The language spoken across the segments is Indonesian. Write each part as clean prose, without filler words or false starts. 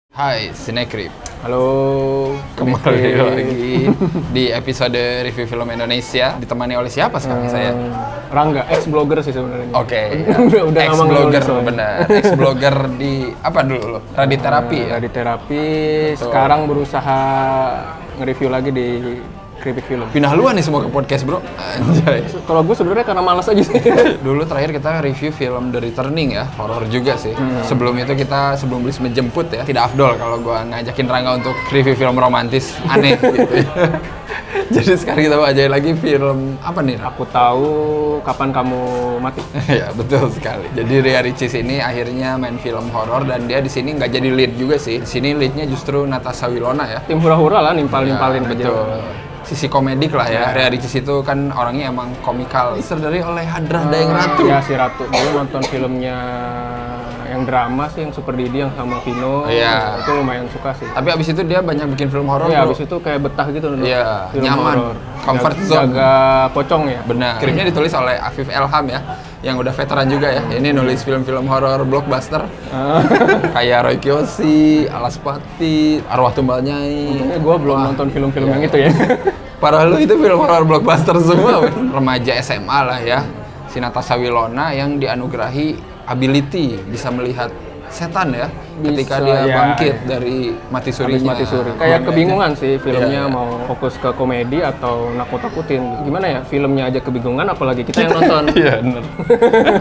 Hai, Sinekrip. Halo, Kembali lagi di episode review film Indonesia. Ditemani oleh siapa sekarang saya? Rangga, ex-blogger sih sebenarnya. Oke, udah lama ex-blogger, nggak nulis, benar. Ex-blogger di apa dulu lo? Raditerapi ya? Raditerapi, sekarang berusaha nge-review lagi di Kripik Film. Pindah luar nih semua ke podcast, bro. Anjay. Kalau gue sebenarnya karena malas aja sih. Dulu terakhir kita review film The Returning ya, horor juga sih. Sebelum itu kita sebelum Iblis Menjemput ya. Tidak afdol kalau gua ngajakin Rangga untuk review film romantis aneh gitu ya. Jadi sekarang kita bacain lagi film apa nih? Aku tahu kapan kamu mati. Ya betul sekali. Jadi Ria Ricis ini akhirnya main film horor dan dia di sini nggak jadi lead juga sih. Di sini leadnya justru Natasha Wilona ya. Tim hura-hura lah, nimpalin aja. Betul. Sisi komedik lah ya. Ria Ricis itu kan orangnya emang komikal. Disutradarai oleh Hadrah Daeng Ratu. Ya, si Ratu. Dulu nonton filmnya yang drama sih, yang Super Didi yang sama Vino. Iya. Itu lumayan suka sih. Tapi abis itu dia banyak bikin film horor. Iya, bro. abis itu kayak betah gitu nonton Iya, film nyaman. horor. Comfort zone. Jaga pocong ya. Benar. Skripnya ditulis oleh Afif Elham ya, yang udah veteran juga ya. Ini nulis film-film horor blockbuster. Kayak Roy Kiyoshi, Alas Pati, Arwah Tumbal Nyai. Gue belum nonton film-film yang itu ya. Parah lu, itu film horor blockbuster semua. Remaja SMA lah ya. Si Natasha Wilona yang dianugerahi ability bisa melihat setan ya, ketika dia ya, bangkit dari mati surinya. Mati suri. Kayak kebingungan sih filmnya mau fokus ke komedi atau nakut-nakutin. Gimana ya, filmnya aja kebingungan apalagi kita yang nonton. Iya bener.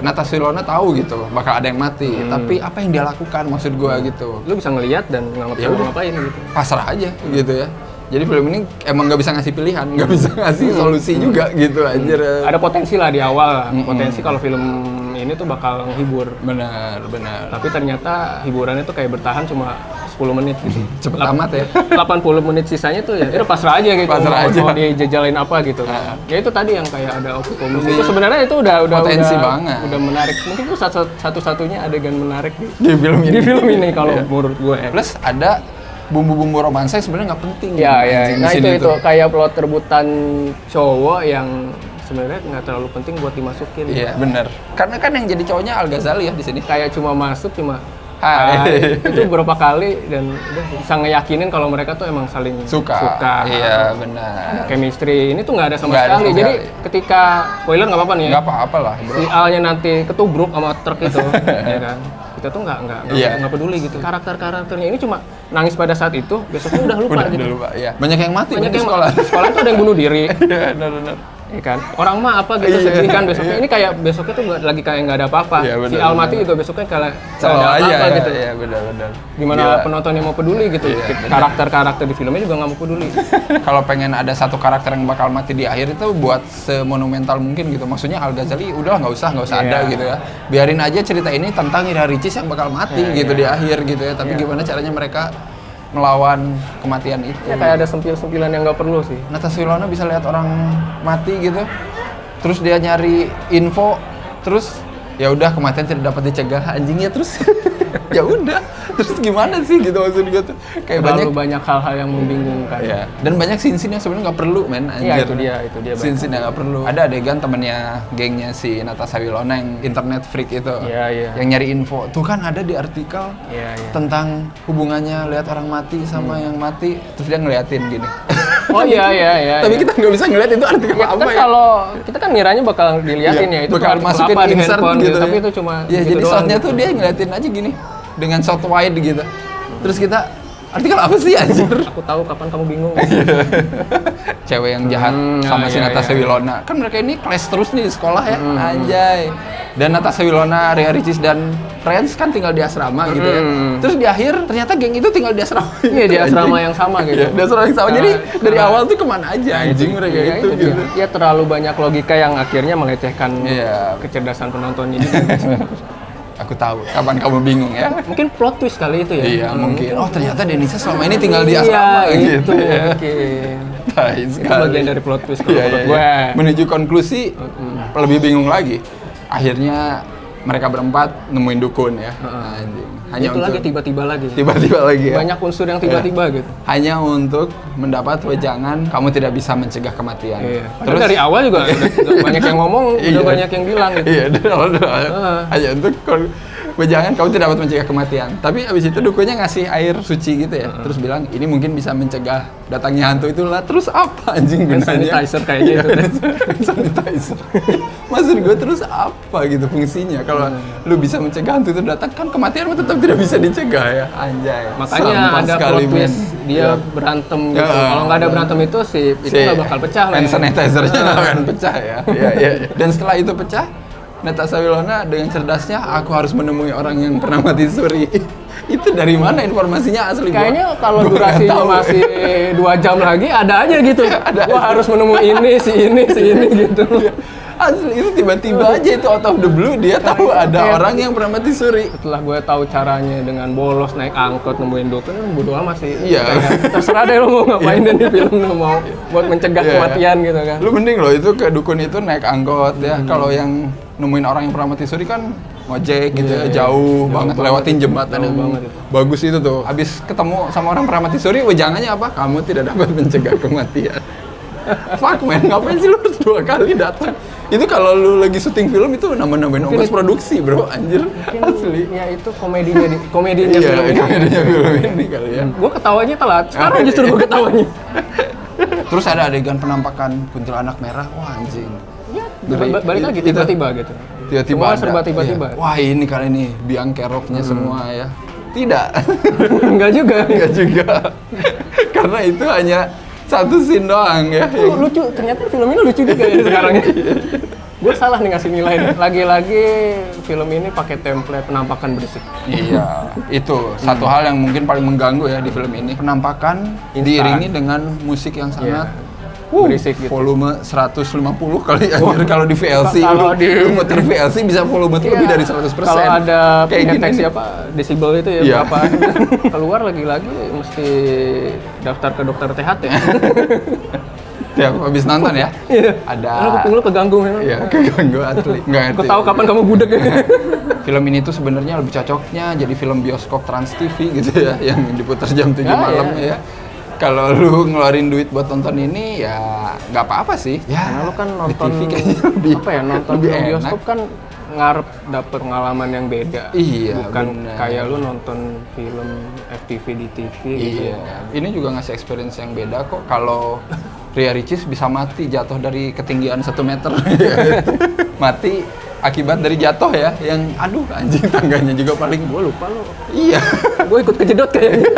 Natasha Wilona tahu gitu bakal ada yang mati, tapi apa yang dia lakukan maksud gua gitu. Lu bisa ngelihat dan nggak Ya udah. ngapain gitu. Pasrah aja gitu ya. Jadi film ini emang nggak bisa ngasih pilihan, nggak bisa ngasih solusi juga gitu aja. Ada potensi lah di awal, potensi kalau film ini tuh bakal menghibur. Benar. Tapi ternyata hiburannya tuh kayak bertahan cuma 10 menit gitu. Cepet amat ya. 80 menit sisanya tuh ya udah pasrah aja gitu. Pasrah aja. Mau dijajalin apa gitu. Ya itu tadi yang kayak ada Oki Komisi. Itu sebenarnya itu udah Potensi banget. Udah menarik. Mungkin itu satu-satunya adegan menarik Di film ini. di film ini kalau menurut gue ya. Plus ada bumbu-bumbu romansa yang sebenarnya nggak penting. Ya. anjing, Nah di sini itu tuh. kayak plot rebutan cowok yang sebenarnya nggak terlalu penting buat dimasukin. Iya, benar. Karena kan yang jadi cowoknya Al Ghazali ya di sini. Kayak cuma masuk cuma Hai. itu beberapa kali dan udah bisa ngeyakinin kalau mereka tuh emang saling suka. Iya, benar. Chemistry ini tuh nggak ada sama Nggak ada sekali. sama Jadi sekali. ketika spoiler nggak apa-apa nih ya. Nggak apa-apa lah, bro. Si Alnya nanti ketubruk sama truk itu, ya kan? Kita tuh Iya. nggak peduli gitu. Karakternya ini cuma nangis pada saat itu, besoknya udah lupa gitu. Udah lupa, iya. Banyak yang mati Banyak di yang sekolah. sekolah tuh ada yang bunuh diri, Iya, benar. ya kan? Orang mah apa gitu Iya. sedih kan besoknya. Ini kayak besoknya tuh lagi kayak nggak ada apa-apa. Iya, Si benar, Al mati benar. juga besoknya kayak nggak Selalu ada aja apa-apa ya, gitu. Iya, benar. Gimana Gila. penontonnya mau peduli gitu? Iya, benar. Karakter-karakter di filmnya juga nggak mau peduli. Kalau pengen ada satu karakter yang bakal mati di akhir itu buat semonumental mungkin gitu. Maksudnya Al Ghazali udahlah nggak usah ada Iya. gitu ya. Biarin aja cerita ini tentang Ria Ricis yang bakal mati gitu di akhir gitu ya. Tapi gimana caranya mereka melawan kematian itu? Ya kayak ada sempil-sempilan yang nggak perlu sih. Natasha Wilona bisa lihat orang mati gitu. Terus dia nyari info, terus ya udah kematian tidak dapat dicegah anjingnya terus ya udah terus gimana sih gitu maksud gue tuh kayak Terlalu banyak hal-hal yang membingungkan. ya dan banyak scene-scene yang sebenarnya nggak perlu men Iya, anjir. itu dia. Scene-scene yang nggak perlu. Ada adegan temennya gengnya si Natasha Wilona yang internet freak itu Iya. yang nyari info tuh kan ada di artikel Iya. tentang hubungannya lihat orang mati sama yang mati terus dia ngeliatin gini. Oh iya. Tapi kita nggak bisa ngeliat itu artikel Ya, apa kan ya. kalau kita kan ngiranya bakal diliatin Iya, ya itu bakal tuh masukin apa di insert handphone gitu, tapi ya. itu cuma ya gitu jadi doang shotnya gitu. tuh dia ngeliatin aja gini dengan shot wide gitu terus kita artikel apa sih anjir. Aku tahu kapan kamu bingung. Cewek yang jahat sama si Natasha Wilona kan mereka ini clash terus nih di sekolah ya anjay. Dan Natasha Wilona, Ria Ricis dan friends kan tinggal di asrama gitu ya. Terus di akhir ternyata geng itu tinggal di asrama. Iya di asrama yang sama gitu. Iya, di asrama yang sama. Jadi dari awal tuh kemana aja anjing mereka Ya, itu gitu. Ya terlalu banyak logika yang akhirnya melecehkan Iya. kecerdasan penontonnya juga. Aku tahu kapan kamu bingung ya. Mungkin plot twist kali itu ya. Iya mungkin. Oh ternyata Denisa selama ini tinggal di asrama Iya, gitu itu ya. mungkin. Tai Itu sekali. bagian dari plot twist kalau Iya, menurut iya, gue. iya. Menuju konklusi lebih bingung lagi. Akhirnya mereka berempat nemuin dukun ya. Anjing. hanya itu untuk lagi tiba-tiba lagi. tiba-tiba lagi ya. Banyak unsur yang tiba-tiba gitu. Hanya untuk mendapat wejangan kamu tidak bisa mencegah kematian. Iya. Terus dari awal juga udah banyak yang ngomong, udah Iya. banyak yang bilang gitu. Iya, dari awal hanya untuk wejangan kamu tidak dapat mencegah kematian. Tapi abis itu dukunya ngasih air suci gitu ya. Terus bilang ini mungkin bisa mencegah datangnya hantu itulah. Terus apa anjing Hand gunanya? sanitizer kayaknya itu. Hand sanitizer. Maksud gue terus apa gitu fungsinya? Kalau lu bisa mencegah hantu itu datang kan kematian mah tetap tidak bisa dicegah ya. Anjay. Makanya Sampah ada sekali, plot twist men. dia Ya. berantem gitu. Ya, Kalau nggak ada berantem itu itu nggak bakal pecah lah. Hand sanitizer-nya nggak akan pecah ya. Iya, iya. Dan setelah itu pecah, Natasha Wilona dengan cerdasnya, aku harus menemui orang yang pernah mati suri. Itu dari mana informasinya asli? Kayaknya kalau Gua nggak durasinya tahu. masih 2 jam lagi ada aja gitu. Gua harus menemui ini, si ini gitu. Asli itu tiba-tiba aja itu out of the blue dia tahu ada kayak- orang yang pernah mati suri. Setelah gue tahu caranya dengan bolos naik angkot nemuin dukun, bodo amat sih. Iya. Kayak, terserah deh lo mau ngapain deh di film lo mau buat mencegah Iya. kematian gitu kan. Lu mending loh itu ke dukun itu naik angkot ya. Kalau yang nemuin orang yang pernah mati suri kan ngojek gitu Iya, ya, iya. jauh banget banget lewatin itu. jembatan Jauh yang banget itu. bagus itu tuh. Habis ketemu sama orang pernah mati suri, wejangannya apa? Kamu tidak dapat mencegah kematian. Fuck man, ngapain sih lu harus 2 kali datang? Itu kalau lu lagi syuting film itu nambah-nambahin ongkos produksi, bro, anjir. Asli. Ya itu komedinya Iya, film ini. komedinya film ini kali ya. Gue ketawanya telat. Sekarang justru gue ketawanya. Terus ada adegan penampakan kuntilanak merah, wah anjing. Balik lagi Itu- tiba-tiba gitu. Tiba-tiba Semua ada. serba tiba-tiba. Iya. Wah ini kali ini biang keroknya semua ya. Tidak, Enggak juga. enggak juga. Karena itu hanya satu scene doang ya. Lucu, ternyata film ini lucu juga ya sekarang ya. Gue salah nih ngasih nilai. Lagi-lagi film ini pakai template penampakan berisik. Iya, itu satu hal yang mungkin paling mengganggu ya di film ini. Penampakan diiringi dengan musik yang sangat Berisik gitu. volume 150 kali anjir kalau di VLC. Kalau Lu- di- lu muter VLC bisa volume tuh lebih dari 100%. Kalau ada kayak gini deteksi nih. apa desibel itu ya Iya. berapa keluar lagi-lagi mesti daftar ke dokter THT. Tiap habis nonton ya. Iya. Ada Karena kuping lu keganggu memang. Iya, keganggu asli. Enggak Aku ngerti. tahu kapan kamu budek ya. Film ini tuh sebenarnya lebih cocoknya jadi film bioskop Trans TV gitu ya, yang diputar jam 7 Ya, malam ya. ya. Kalau lu ngeluarin duit buat nonton ini ya nggak apa-apa sih. Ya, Karena lu kan di nonton TV kayaknya lebih apa ya nonton lebih film enak. bioskop kan ngarep dapet pengalaman yang beda. Iya, Bukan bener. kayak lu nonton film FTV di TV gitu. Iya, ini juga ngasih experience yang beda kok. Kalau Ria Ricis bisa mati jatuh dari ketinggian 1 meter. Mati akibat dari jatuh ya, yang aduh anjing tangganya juga paling Gue lupa lu. iya. Gue ikut kejedot kayaknya.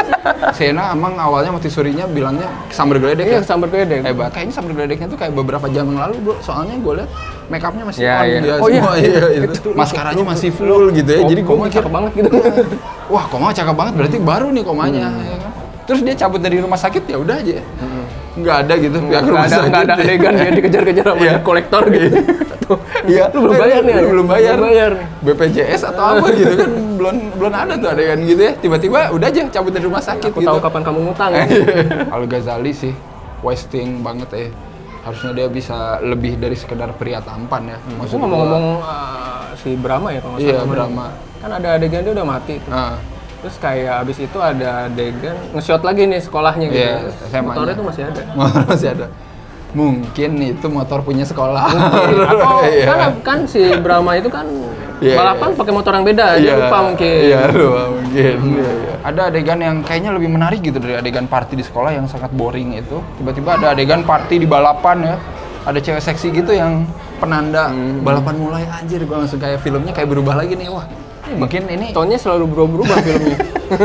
Sena emang awalnya mati surinya bilangnya sambar geledek Iya, ya. sambar gede. Hebat. Kayaknya sambar geledeknya tuh kayak beberapa jam yang lalu, Bro. Soalnya gue liat make upnya masih Ya, on iya. dia Oh, iya. semua. Iya, itu. Maskaranya masih full gitu ya. Jadi gue Koma mikir, cakep banget gitu. wah koma cakep banget berarti baru nih komanya. Ya kan? Terus dia cabut dari rumah sakit ya udah aja. Nggak ada gitu pihak rumah sakit. Nggak ada adegan dia dikejar-kejar sama Iya. kolektor gitu. Tuh. Iya, Lu belum bayar nih. lu belum bayar. Belum bayar nih. BPJS atau apa gitu kan belum ada tuh adegan gitu ya. Tiba-tiba udah aja cabut dari rumah sakit Aku gitu. tahu kapan kamu ngutang. Al Ghazali sih wasting banget ya. Harusnya dia bisa lebih dari sekedar pria tampan ya. Maksud Maksud ngomong-ngomong si Brahma ya kalau nggak Iya, salah. namanya. Brahma. Kan ada adegan dia udah mati tuh. Ah, Terus kayak abis itu ada adegan nge-shot lagi nih sekolahnya gitu. Iya, Terus SMA-nya. motornya tuh masih ada. masih ada. Mungkin itu motor punya sekolah. Atau Iya. kan si Brahma itu kan Iya, balapan pakai motor yang beda, dia lupa mungkin. Iya, lupa mungkin. Iya, iya. Ada adegan yang kayaknya lebih menarik gitu dari adegan party di sekolah yang sangat boring itu. Tiba-tiba ada adegan party di balapan ya. Ada cewek seksi gitu yang penanda balapan mulai, anjir gua langsung kayak filmnya kayak berubah lagi nih. Wah, mungkin ini Tone-nya selalu berubah filmnya.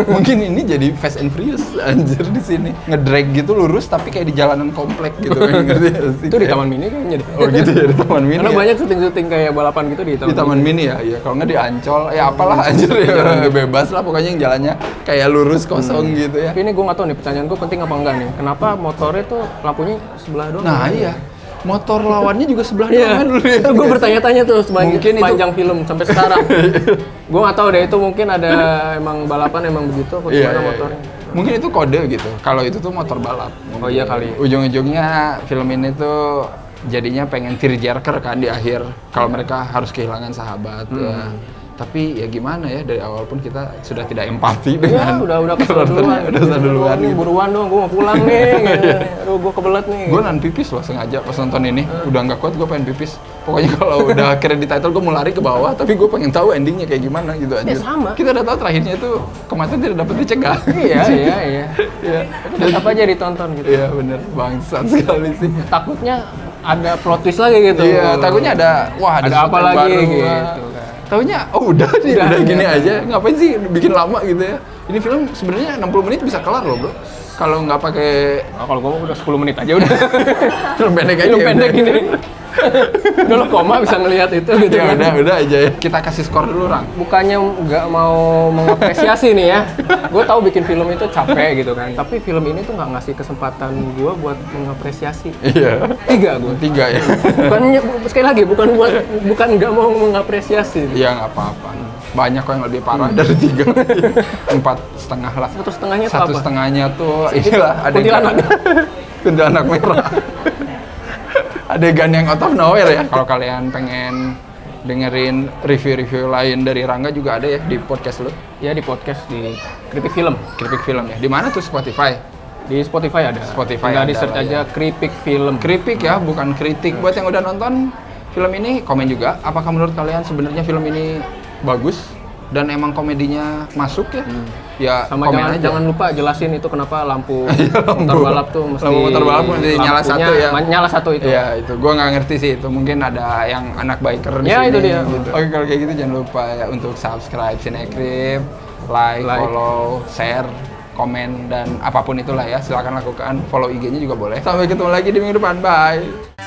mungkin ini jadi Fast and Furious anjir di sini. Ngedrag gitu lurus tapi kayak di jalanan komplek gitu kan ngerti nggak sih? Itu di Taman Mini kayaknya deh. Oh gitu ya di Taman Mini. Karena ya? banyak syuting-syuting kayak balapan gitu di Di Taman Mini ya, iya. Kalau nggak di Ancol, ya apalah anjir ya bebas lah pokoknya yang jalannya kayak lurus kosong gitu ya. Tapi ini gue nggak tahu nih pertanyaan gue penting apa enggak nih. Kenapa motornya tuh lampunya sebelah doang? Nah iya, motor lawannya juga sebelah Iya, doang kan dulu ya. itu gue bertanya-tanya tuh Mungkin itu- sepanjang film sampai sekarang. Gue nggak tahu deh itu mungkin ada emang balapan emang begitu apa Iya, gimana iya, motornya. iya. Mungkin itu kode gitu. Kalau itu tuh motor balap. Oh iya kali. Ujung-ujungnya film ini tuh jadinya pengen tearjerker kan di akhir. Kalau mereka harus kehilangan sahabat ya. Tapi ya gimana ya, dari awal pun kita sudah tidak empati Ya, dengan udah kesel karakternya. duluan. Udah kesel duluan Nih, gitu. buruan dong, gue mau pulang nih. Gitu. Aduh, gue kebelet nih. Gue nahan pipis loh sengaja pas nonton ini. Udah nggak kuat, gue pengen pipis. Pokoknya kalau udah credit title gue mau lari ke bawah, tapi gue pengen tahu endingnya kayak gimana gitu aja. Ya, sama. Kita udah tahu terakhirnya itu kematian tidak dapat dicegah. Iya. Iya. Tetap aja ditonton gitu. Iya bener, bangsat sekali sih. Takutnya ada plot twist lagi gitu. Iya, takutnya ada, wah ada sesuatu apa yang lagi baru, gitu wah. kan. Taunya, oh udah nih, Udah, udah gini iya. aja. Ngapain sih bikin lama gitu ya? Ini film sebenarnya 60 menit bisa kelar loh, bro. Kalau nggak pakai Nah, kalau gue udah 10 menit aja udah. film pendek aja. Film ya pendek udah. gini. Udah lo koma bisa ngelihat itu gitu Ya kan. udah aja ya. Kita kasih skor dulu, Rang. Bukannya nggak mau mengapresiasi nih ya. Gue tahu bikin film itu capek gitu kan. Tapi film ini tuh nggak ngasih kesempatan gue buat mengapresiasi. Iya. 3 gue. 3 ya. Sekali lagi bukan nggak mau mengapresiasi. Iya nggak apa-apa. Banyak kok yang lebih parah dari 3. 4,5 lah. 1,5-nya tuh apa? 1,5-nya tuh inilah Kuntilanak. kuntilanak merah. Adegan yang out of nowhere ya. Kalau kalian pengen dengerin review-review lain dari Rangga juga ada ya di podcast lu. Ya di podcast di Kritik Film. Kritik film ya. Di mana tuh Spotify? Di Spotify ada. Spotify Tinggal ada di search lah aja ya. Kritik Film. Kritik ya, bukan kritik. Buat yang udah nonton film ini, komen juga. Apakah menurut kalian sebenarnya film ini bagus dan emang komedinya masuk ya? Ya Sama komen aja. jangan lupa jelasin itu kenapa lampu lampu. motor balap tuh mesti Lampu motor balap mesti nyala lampunya satu ya. Nyala satu itu. Iya itu, gue nggak ngerti sih itu. Mungkin ada yang anak biker di Ya, sini. itu dia. Gitu. Oke kalau kayak gitu jangan lupa ya untuk subscribe Cinekrip, like, follow, share, komen dan apapun itulah ya. Silakan lakukan. Follow IG-nya juga boleh. Sampai ketemu lagi di minggu depan. Bye.